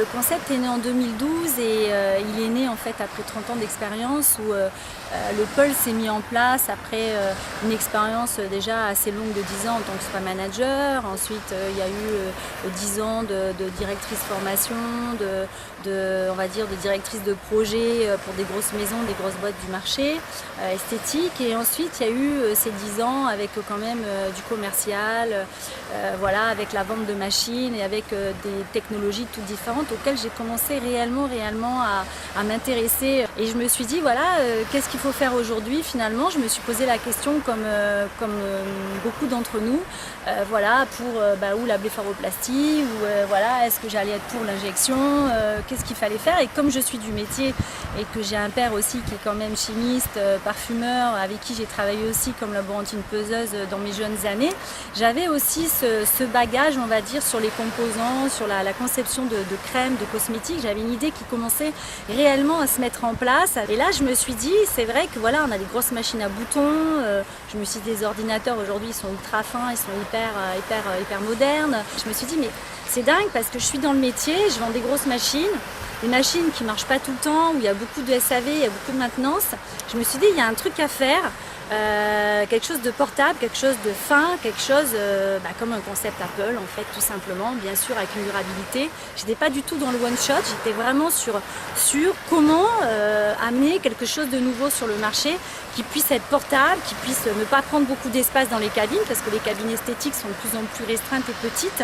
Le concept est né en 2012 et il est né en fait après 30 ans d'expérience où le pôle s'est mis en place après une expérience déjà assez longue de 10 ans en tant que spa manager. Ensuite, il y a eu 10 ans de directrice formation, on va dire de directrice de projet pour des grosses maisons, des grosses boîtes du marché esthétique. Et ensuite, il y a eu ces 10 ans avec quand même du commercial, voilà, avec la vente de machines et avec des technologies toutes différentes auxquelles j'ai commencé réellement à m'intéresser. Et je me suis dit, voilà, qu'est-ce qu'il faut faire aujourd'hui finalement? Je me suis posé la question comme beaucoup d'entre nous, voilà, pour ou la blépharoplastie, ou voilà, est-ce que j'allais être pour l'injection, qu'est-ce qu'il fallait faire? Et comme je suis du métier et que j'ai un père aussi qui est quand même chimiste, parfumeur, avec qui j'ai travaillé aussi comme laborantine peseuse dans mes jeunes années, j'avais aussi ce bagage, on va dire, sur les composants, sur la conception de crèmes, de cosmétiques. J'avais une idée qui commençait réellement à se mettre en place. Et là, je me suis dit, c'est vrai que voilà, on a des grosses machines à boutons. Je me suis dit, des ordinateurs aujourd'hui, ils sont ultra fins, ils sont hyper modernes. Je me suis dit, mais c'est dingue parce que je suis dans le métier, je vends des grosses machines. Des machines qui ne marchent pas tout le temps, où il y a beaucoup de SAV, il y a beaucoup de maintenance. Je me suis dit, il y a un truc à faire, quelque chose de portable, quelque chose de fin, quelque chose comme un concept Apple, en fait, tout simplement, bien sûr, avec une durabilité. Je n'étais pas du tout dans le one-shot, j'étais vraiment sur comment amener quelque chose de nouveau sur le marché, qui puisse être portable, qui puisse ne pas prendre beaucoup d'espace dans les cabines, parce que les cabines esthétiques sont de plus en plus restreintes et petites.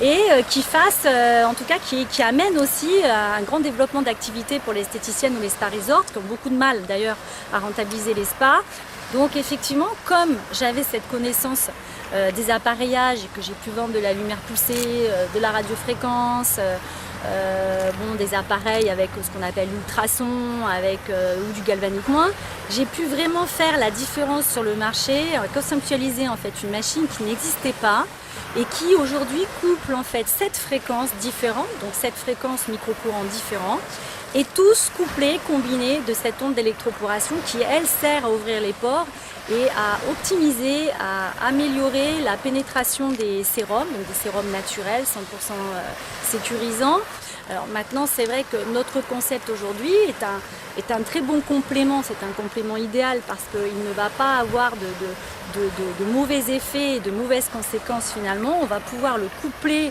Et qui fasse, en tout cas qui amène aussi un grand développement d'activités pour les esthéticiennes ou les spa resorts, qui ont beaucoup de mal d'ailleurs à rentabiliser les spas. Donc effectivement, comme j'avais cette connaissance des appareillages et que j'ai pu vendre de la lumière pulsée, de la radiofréquence, des appareils avec ce qu'on appelle l'ultrason, ou du galvanique moins, j'ai pu vraiment faire la différence sur le marché, conceptualiser en fait une machine qui n'existait pas, et qui aujourd'hui couple en fait 7 fréquences différentes, donc 7 fréquences micro-courants différents, et tous couplés, combinés de cette onde d'électroporation qui elle sert à ouvrir les pores et à optimiser, à améliorer la pénétration des sérums, donc des sérums naturels 100% sécurisants. Alors maintenant, c'est vrai que notre concept aujourd'hui est un très bon complément, c'est un complément idéal parce qu'il ne va pas avoir de mauvais effets, de mauvaises conséquences finalement. On va pouvoir le coupler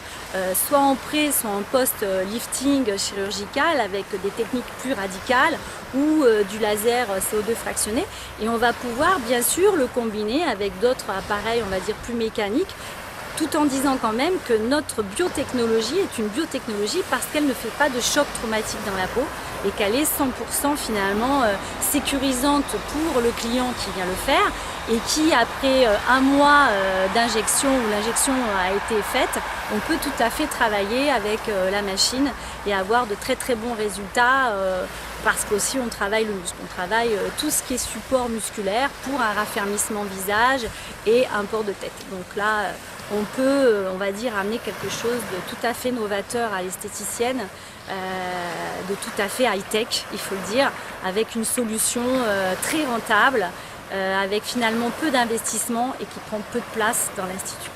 soit en pré, soit en post-lifting chirurgical avec des techniques plus radicales ou du laser CO2 fractionné. Et on va pouvoir bien sûr le combiner avec d'autres appareils, on va dire plus mécaniques, tout en disant quand même que notre biotechnologie est une biotechnologie parce qu'elle ne fait pas de choc traumatique dans la peau et qu'elle est 100% finalement sécurisante pour le client qui vient le faire et qui, après un mois d'injection où l'injection a été faite, on peut tout à fait travailler avec la machine et avoir de très bons résultats parce qu'aussi on travaille le muscle, on travaille tout ce qui est support musculaire pour un raffermissement visage et un port de tête. Donc là, on peut, on va dire, amener quelque chose de tout à fait novateur à l'esthéticienne, de tout à fait high-tech, il faut le dire, avec une solution très rentable, avec finalement peu d'investissement et qui prend peu de place dans l'institut.